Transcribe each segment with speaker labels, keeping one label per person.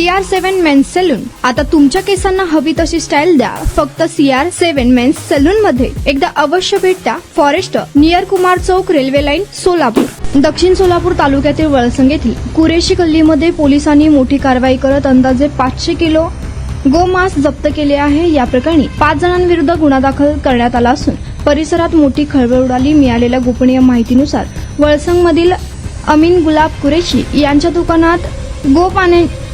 Speaker 1: CR7 men's salon. आता तुमच्या केसांना हवी तशी स्टाईल द्या फक्त CR7 मेन्स सलून मध्ये. एकदा अवश्य भेट द्या. फॉरेस्ट नियर कुमार चौक, रेल्वे लाईन, सोलापूर. दक्षिण सोलापूर तालुक्यातील वळसंग येथील कुरेशी गल्लीमध्ये पोलिसांनी मोठी कारवाई करत अंदाजे 500 किलो गोमांस जप्त केले आहे. या प्रकरणी 5 जणांविरुद्ध गुन्हा दाखल करण्यात आला असून परिसरात मोठी खळबळ उडाली. मिळालेल्या गोपनीय माहितीनुसार वळसंग मधील अमीन गुलाब कुरेशी यांच्या दुकानात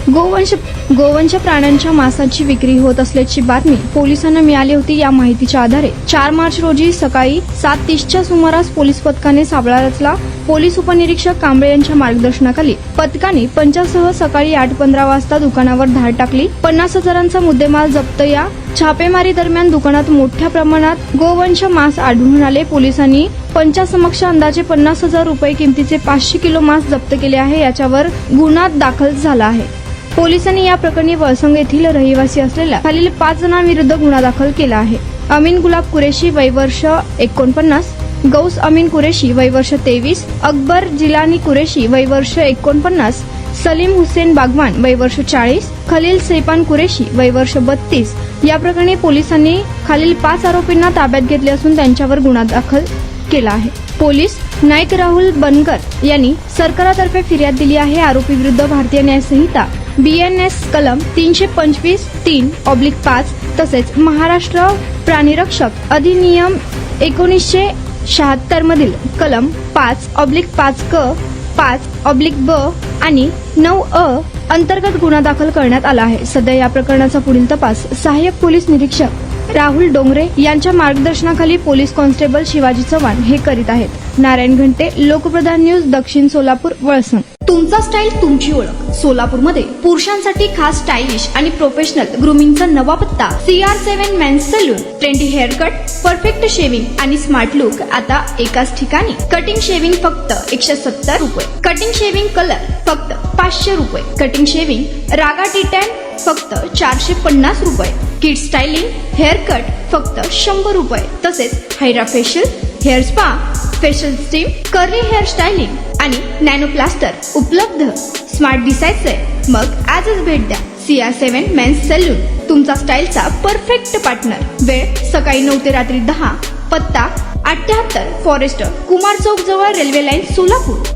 Speaker 1: गोवंश प्राण्यांच्या मांसाची विक्री होत असल्याची बातमी पोलिसांना मिळाली होती. या माहितीच्या आधारे 4 मार्च रोजी सकाळी 7:30च्या सुमारास पोलीस पथकाने सापळा रचला. पोलीस उपनिरीक्षक कांबळे यांच्या मार्गदर्शनाखाली पथकाने पंचासह सकाळी 8:15 वाजता दुकानावर धाड टाकली. 50,000चा मुद्देमाल जप्त. या छापेमारी दरम्यान दुकानात मोठ्या प्रमाणात गोवंश मांस आढळून आले. पोलिसांनी पंचासमक्ष अंदाजे 50,000 रुपये किमतीचे 500 किलो मांस जप्त केले आहे. याच्यावर गुन्हा दाखल झाला आहे. पोलिसांनी या प्रकरणी वळसंग येथील रहिवासी असलेल्या खालील 5 जणांविरुद्ध गुन्हा दाखल केला आहे. अमीन गुलाब कुरेशी वय वर्ष 49, गौस अमीन कुरेशी वय वर्ष 23, अकबर जिलानी कुरेशी वय वर्ष 49, सलीम हुसेन बागवान वय वर्ष 40, खलील सैपान कुरेशी वय वर्ष 32. या प्रकरणी पोलिसांनी खालील 5 आरोपींना ताब्यात घेतले असून त्यांच्यावर गुन्हा दाखल केला आहे. पोलीस नाईक राहुल बनकर यांनी सरकारातर्फे फिर्याद दिली आहे. आरोपी विरुद्ध भारतीय न्याय संहिता BNS कलम 325(3)/5 तसेच महाराष्ट्र प्राणीरक्षक अधिनियम 1976 मधील कलम 5(5) क 5(ब) आणि 9(अ) अंतर्गत गुन्हा दाखल करण्यात आला आहे. सध्या या प्रकरणाचा पुढील तपास सहाय्यक पोलीस निरीक्षक राहुल डोंगरे यांच्या मार्गदर्शनाखाली पोलीस कॉन्स्टेबल शिवाजी चव्हाण हे करीत आहेत. नारायण घंटे, लोकप्रधान न्यूज, दक्षिण सोलापूर, वळसंग.
Speaker 2: तुमचा स्टाईल तुमची ओळख. सोलापूरमध्ये पुरुषांसाठी खास स्टायलिश आणि प्रोफेशनल ग्रूमिंगचा नवा पत्ता CR7 men's salon. Trendy hair cut, perfect shaving आणि स्मार्ट लुक आता एकाच ठिकाणी. कटिंग शेविंग फक्त 170 रुपये. कटिंग शेविंग कलर फक्त 500 रुपये. कटिंग शेविंग रागा टी10 फक्त 450 रुपये. किड स्टायलिंग हेअर कट फक्त 100 रुपये. तसेच hydra facial, hair spa, facial steam, curly hair styling आणि नॅनो प्लास्टर उपलब्ध. स्मार्ट दिसायचंय मग आजच भेट द्या CR7 मेन्स सलून. तुमचा स्टाईलचा परफेक्ट पार्टनर. वेळ सकाळी 9 ते रात्री 10. पत्ता 78 फॉरेस्ट कुमार चौक जवळ, रेल्वे लाईन, सोलापूर.